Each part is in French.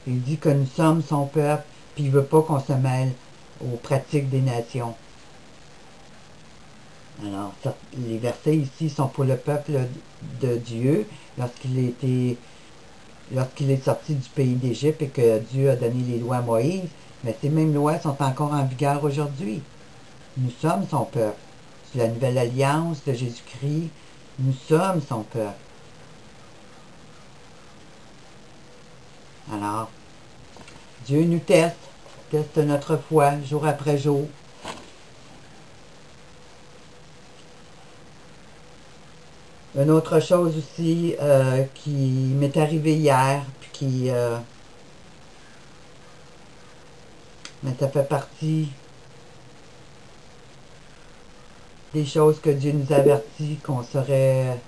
Il dit que nous sommes son peuple, puis il ne veut pas qu'on se mêle aux pratiques des nations. Alors, les versets ici sont pour le peuple de Dieu lorsqu'il est sorti du pays d'Égypte et que Dieu a donné les lois à Moïse. Mais ces mêmes lois sont encore en vigueur aujourd'hui. Nous sommes son peuple. C'est la nouvelle alliance de Jésus-Christ. Nous sommes son peuple. Alors, Dieu nous teste notre foi jour après jour. Une autre chose aussi qui m'est arrivée hier, puis qui mais ça fait partie des choses que Dieu nous avertit qu'on serait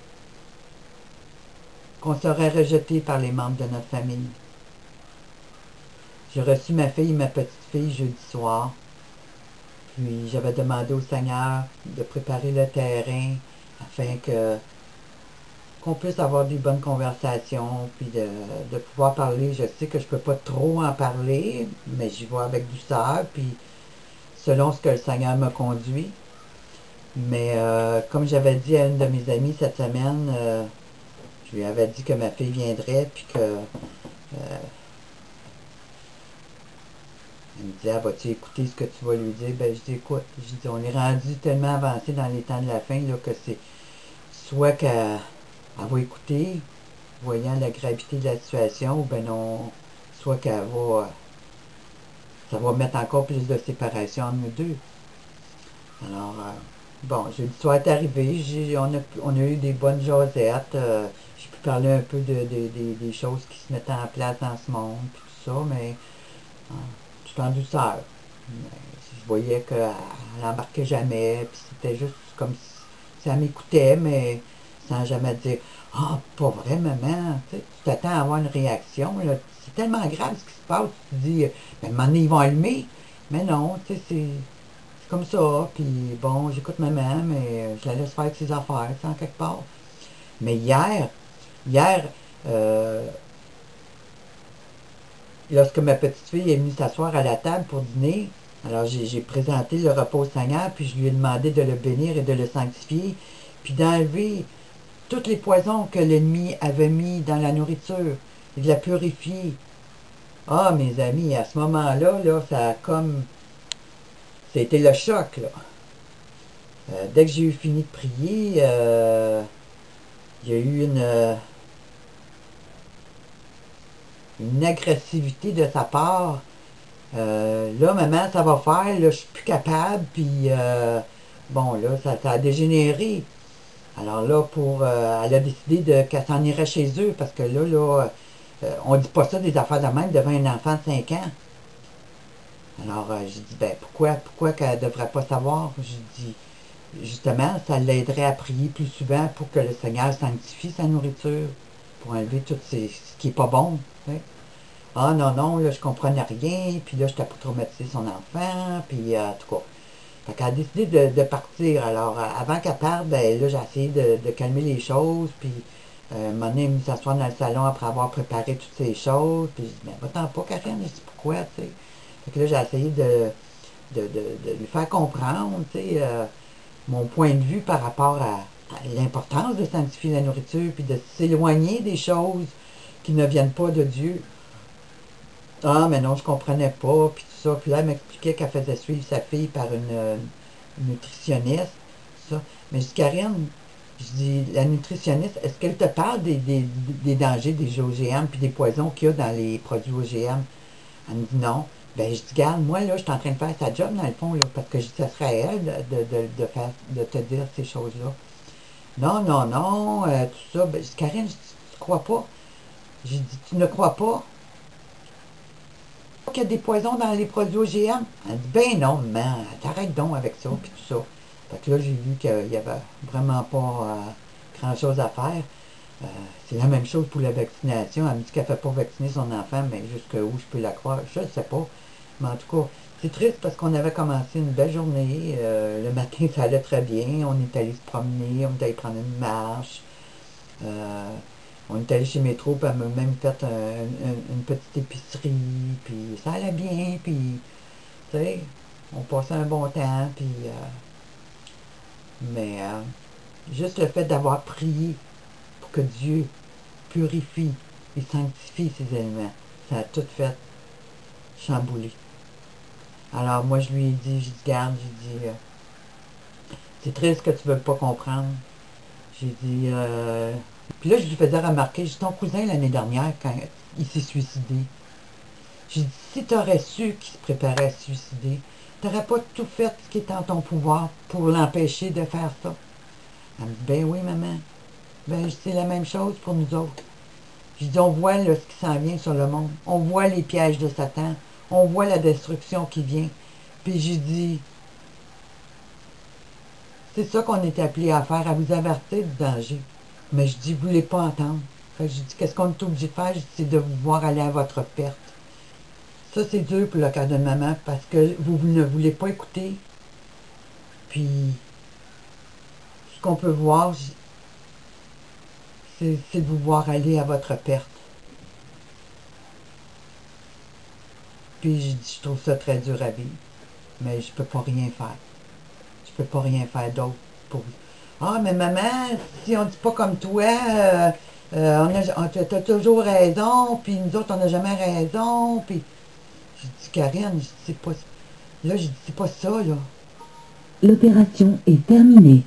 rejeté par les membres de notre famille. J'ai reçu ma fille et ma petite fille jeudi soir. Puis j'avais demandé au Seigneur de préparer le terrain afin qu'on puisse avoir des bonnes conversations, puis de pouvoir parler. Je sais que je ne peux pas trop en parler, mais j'y vais avec douceur, puis selon ce que le Seigneur me conduit. Mais comme j'avais dit à une de mes amies cette semaine, je lui avais dit que ma fille viendrait, puis que elle me disait, ah, vas-tu écouter ce que tu vas lui dire? Ben, je dis, écoute, je dis, on est rendu tellement avancé dans les temps de la fin, là, que c'est soit qu'elle va écouter, voyant la gravité de la situation, ou ben non, soit qu'elle va, ça va mettre encore plus de séparation entre nous deux. Alors, bon, jeudi soir est arrivé, on a eu des bonnes jasettes, j'ai pu parler un peu des choses qui se mettent en place dans ce monde, puis tout ça, mais tout en douceur. Je voyais qu'elle n'embarquait jamais, puis c'était juste comme si elle m'écoutait, mais sans jamais dire « Ah, pas vrai, maman! » Tu t'attends à avoir une réaction. C'est tellement grave ce qui se passe. Tu te dis « Ben, à un moment donné, ils vont allumer. » Mais non, tu sais, c'est comme ça. Puis bon, j'écoute maman, mais je la laisse faire ses affaires, en quelque part. Mais hier, lorsque ma petite fille est venue s'asseoir à la table pour dîner, alors j'ai présenté le repas au Seigneur, puis je lui ai demandé de le bénir et de le sanctifier, puis d'enlever tous les poisons que l'ennemi avait mis dans la nourriture, et de la purifier. Ah, mes amis, à ce moment-là, là, ça a comme... C'était le choc, là. Dès que j'ai eu fini de prier, il y a eu une agressivité de sa part. Là, maman, ça va faire, là, je suis plus capable, puis bon, là, ça a dégénéré. Alors là, elle a décidé qu'elle s'en irait chez eux, parce que là, on dit pas ça des affaires de même devant un enfant de 5 ans. Alors, j'ai dit, ben, pourquoi qu'elle devrait pas savoir? J'ai dit, justement, ça l'aiderait à prier plus souvent pour que le Seigneur sanctifie sa nourriture, pour enlever tout ce qui est pas bon, tu sais. Ah non, non, là, je comprenais rien, puis là, j'étais pour traumatiser son enfant, puis en tout cas. Fait qu'elle a décidé de partir. Alors, avant qu'elle parte, ben là, j'ai essayé de calmer les choses, puis un moment donné, elle me s'asseoir dans le salon après avoir préparé toutes ces choses, puis je dis, ben, va-t'en pas, Catherine, je dis, pourquoi, tu sais. Fait que là, j'ai essayé de lui faire comprendre, tu sais, mon point de vue par rapport à l'importance de sanctifier la nourriture, puis de s'éloigner des choses qui ne viennent pas de Dieu. Ah, mais non, je comprenais pas, puis tout ça. Puis là, elle m'expliquait qu'elle faisait suivre sa fille par une nutritionniste, ça. Mais je dis, Karine, je dis, la nutritionniste, est-ce qu'elle te parle des dangers des OGM puis des poisons qu'il y a dans les produits OGM? Elle me dit non. Ben, je dis, garde, moi, là, je suis en train de faire sa job, dans le fond, là, parce que je dis, ça serait à elle de te dire ces choses-là. Non, non, non, tout ça. Ben, je dis, Karine, je dis, tu crois pas? J'ai dit, tu ne crois pas qu'il y a des poisons dans les produits OGM? Elle dit, ben non, maman, t'arrêtes donc avec ça, puis tout ça. Fait que là, j'ai vu qu'il n'y avait vraiment pas grand-chose à faire. C'est la même chose pour la vaccination. Elle me dit qu'elle ne fait pas vacciner son enfant, mais jusqu'où je peux la croire, je ne sais pas. Mais en tout cas, c'est triste parce qu'on avait commencé une belle journée. Le matin, ça allait très bien. On est allé se promener, on est allé prendre une marche. On est est allé chez Métro, puis elle m'a même fait une petite épicerie, puis ça allait bien, puis, tu sais, on passait un bon temps, puis, mais juste le fait d'avoir prié pour que Dieu purifie et sanctifie ces éléments, ça a tout fait chambouler. Alors moi, je lui ai dit, j'ai dit, garde, j'ai dit, c'est triste que tu ne veux pas comprendre. J'ai dit, puis là, je lui faisais remarquer, j'ai dit, ton cousin l'année dernière, quand il s'est suicidé, j'ai dit, si tu aurais su qu'il se préparait à se suicider, tu n'aurais pas tout fait ce qui est en ton pouvoir pour l'empêcher de faire ça. Elle me dit, ben oui, maman. Ben, c'est la même chose pour nous autres. J'ai dit, on voit là, ce qui s'en vient sur le monde. On voit les pièges de Satan. On voit la destruction qui vient. Puis j'ai dit, c'est ça qu'on est appelé à faire, à vous avertir du danger. Mais je dis, vous ne voulez pas entendre. Fait que j'ai dit, qu'est-ce qu'on est obligé de faire? C'est de vous voir aller à votre perte. Ça, c'est dur pour le cas de maman parce que vous ne voulez pas écouter. Puis, ce qu'on peut voir, c'est de vous voir aller à votre perte. Puis, je trouve ça très dur à vivre. Mais je peux pas rien faire. Je peux pas rien faire d'autre pour vous. Ah, mais maman, si on dit pas comme toi, t'as toujours raison, puis nous autres, on n'a jamais raison, puis... J'ai dit, Karine, je dis, c'est pas... Là, j'ai dit, c'est pas ça, là. L'opération est terminée.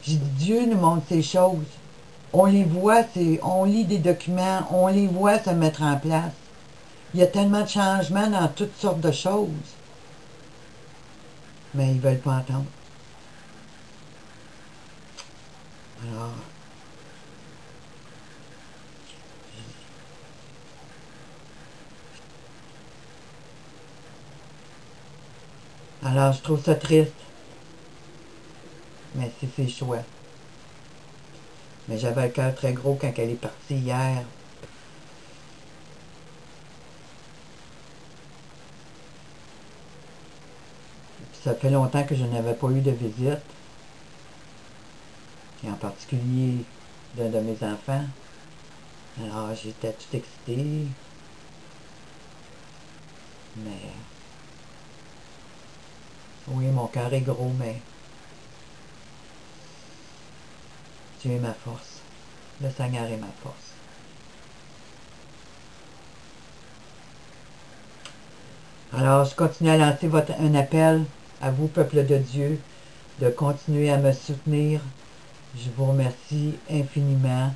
J'ai dit, Dieu nous montre ces choses. On les voit, on lit des documents, on les voit se mettre en place. Il y a tellement de changements dans toutes sortes de choses. Mais ils veulent pas entendre. Alors... Alors, je trouve ça triste. Mais c'est ses choix. Mais j'avais le cœur très gros quand elle est partie hier. Puis ça fait longtemps que je n'avais pas eu de visite. Et en particulier d'un de mes enfants. Alors, j'étais tout excitée. Mais... Oui, mon cœur est gros, mais... Dieu est ma force. Le Seigneur est ma force. Alors, je continue à lancer un appel à vous, peuple de Dieu, de continuer à me soutenir. Je vous remercie infiniment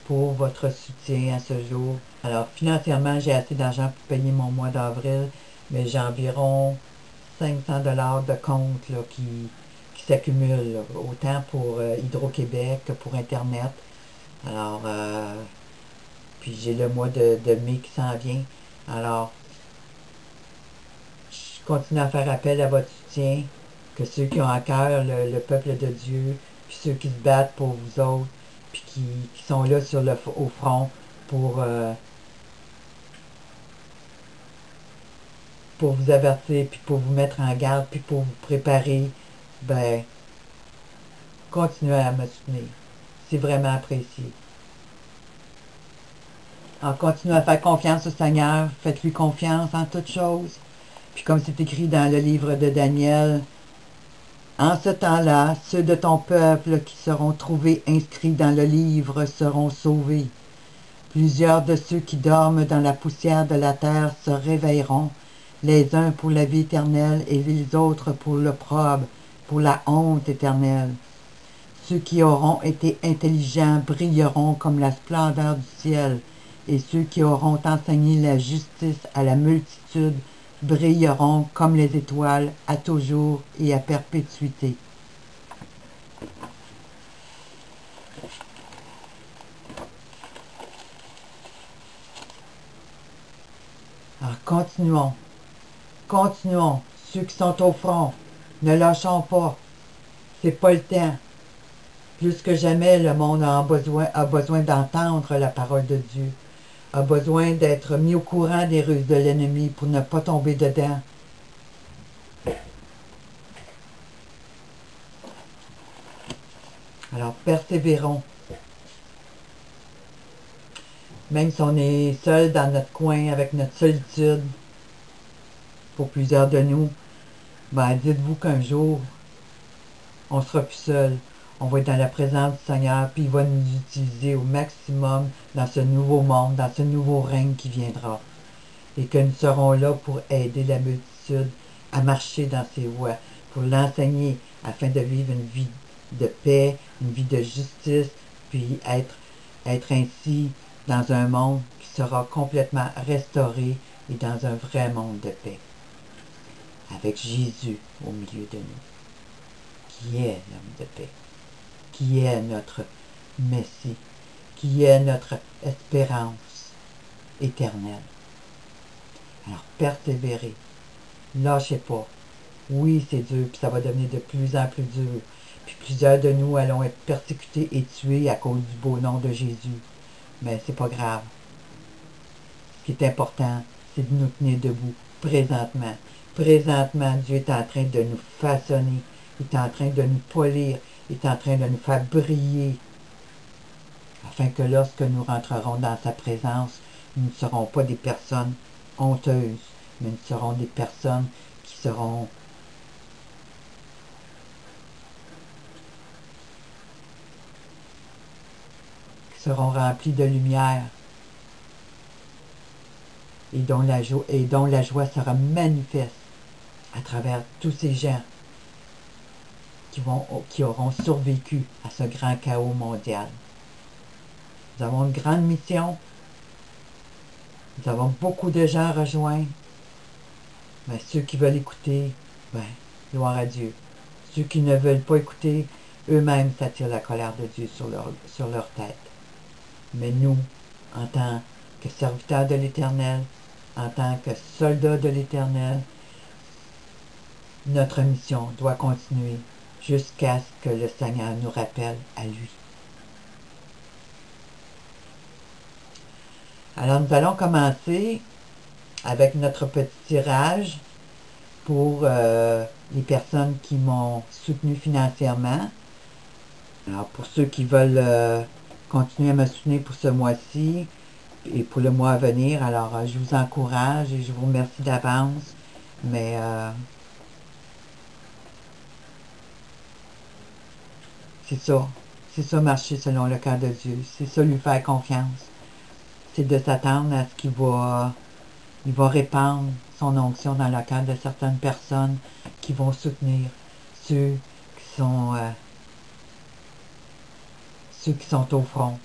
pour votre soutien à ce jour. Alors, financièrement, j'ai assez d'argent pour payer mon mois d'avril, mais j'ai environ 500 $ de compte là, qui s'accumulent, autant pour Hydro-Québec que pour Internet. Alors, puis j'ai le mois de mai qui s'en vient. Alors, je continue à faire appel à votre soutien, que ceux qui ont à cœur le peuple de Dieu, puis ceux qui se battent pour vous autres, puis qui sont là au front pour vous avertir, puis pour vous mettre en garde, puis pour vous préparer, ben, continuez à me soutenir. C'est vraiment apprécié. Alors, continuez à faire confiance au Seigneur, faites-lui confiance en toutes choses. Puis comme c'est écrit dans le livre de Daniel, en ce temps-là, ceux de ton peuple qui seront trouvés inscrits dans le livre seront sauvés. Plusieurs de ceux qui dorment dans la poussière de la terre se réveilleront, les uns pour la vie éternelle et les autres pour l'opprobre, pour la honte éternelle. Ceux qui auront été intelligents brilleront comme la splendeur du ciel, et ceux qui auront enseigné la justice à la multitude brilleront comme les étoiles à toujours et à perpétuité. Alors continuons, ceux qui sont au front, ne lâchons pas, c'est pas le temps. Plus que jamais, le monde a besoin d'entendre la parole de Dieu, a besoin d'être mis au courant des ruses de l'ennemi pour ne pas tomber dedans. Alors persévérons, Même si on est seul dans notre coin avec notre solitude, pour plusieurs de nous, ben dites-vous qu'un jour, on sera plus seul. On va être dans la présence du Seigneur, puis il va nous utiliser au maximum dans ce nouveau monde, dans ce nouveau règne qui viendra. Et que nous serons là pour aider la multitude à marcher dans ses voies, pour l'enseigner afin de vivre une vie de paix, une vie de justice, puis être ainsi dans un monde qui sera complètement restauré et dans un vrai monde de paix. Avec Jésus au milieu de nous, qui est l'homme de paix, qui est notre Messie, qui est notre espérance éternelle. Alors, persévérez, lâchez pas. Oui, c'est dur, puis ça va devenir de plus en plus dur. Puis plusieurs de nous allons être persécutés et tués à cause du beau nom de Jésus. Mais c'est pas grave. Ce qui est important, c'est de nous tenir debout présentement. Présentement, Dieu est en train de nous façonner. Il est en train de nous polir. Il est en train de nous faire briller. Afin que lorsque nous rentrerons dans sa présence, nous ne serons pas des personnes honteuses, mais nous serons des personnes qui seront remplies de lumière et dont la joie sera manifeste à travers tous ces gens qui auront survécu à ce grand chaos mondial. Nous avons une grande mission. Nous avons beaucoup de gens à rejoindre. Mais ceux qui veulent écouter, ben, gloire à Dieu. Ceux qui ne veulent pas écouter, eux-mêmes s'attirent la colère de Dieu sur leur tête. Mais nous, en tant que serviteurs de l'Éternel, en tant que soldats de l'Éternel, notre mission doit continuer jusqu'à ce que le Seigneur nous rappelle à lui. Alors nous allons commencer avec notre petit tirage pour les personnes qui m'ont soutenu financièrement. Alors pour ceux qui veulent continuer à me soutenir pour ce mois-ci et pour le mois à venir, alors je vous encourage et je vous remercie d'avance. Mais c'est ça marcher selon le cœur de Dieu, c'est ça lui faire confiance. C'est de s'attendre à ce qu'il va répandre son onction dans le cœur de certaines personnes qui vont soutenir ceux qui sont au front.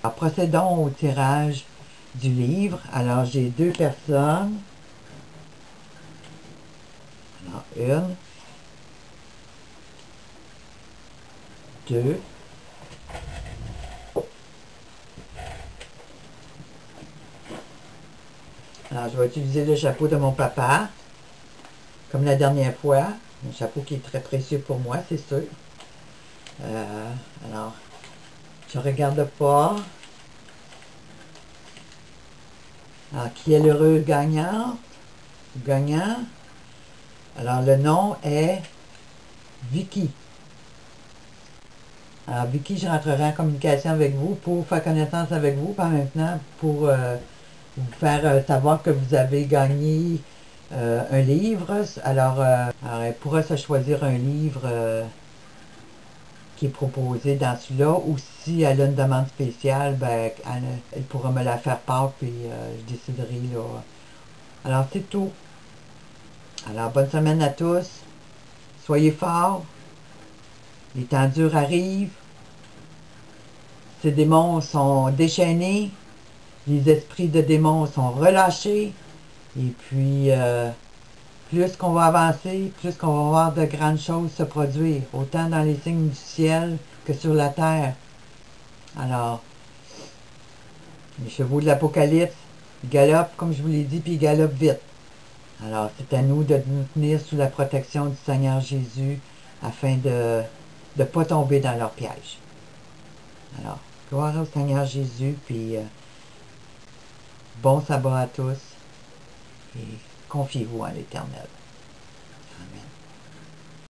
Alors, procédons au tirage du livre. Alors, j'ai 2 personnes. Alors, 1, 2. Alors, je vais utiliser le chapeau de mon papa, comme la dernière fois. Un chapeau qui est très précieux pour moi, c'est sûr. Alors, je regarde pas. Alors, qui est l'heureux gagnant? Gagnant. Alors, le nom est Vicky. Alors, Vicky, je rentrerai en communication avec vous pour faire connaissance avec vous, par maintenant, pour vous faire savoir que vous avez gagné un livre. Alors, elle pourra se choisir un livre qui est proposé dans celui-là, ou si elle a une demande spéciale, ben, elle pourra me la faire part, puis je déciderai là. Alors, c'est tout. Alors, bonne semaine à tous. Soyez forts. Les temps durs arrivent. Ces démons sont déchaînés. Les esprits de démons sont relâchés. Et puis, plus qu'on va avancer, plus qu'on va voir de grandes choses se produire, autant dans les signes du ciel que sur la terre. Alors, les chevaux de l'Apocalypse, ils galopent, comme je vous l'ai dit, puis ils galopent vite. Alors, c'est à nous de nous tenir sous la protection du Seigneur Jésus afin de ne pas tomber dans leur piège. Alors, gloire au Seigneur Jésus, puis bon sabbat à tous, et confiez-vous en l'Éternel.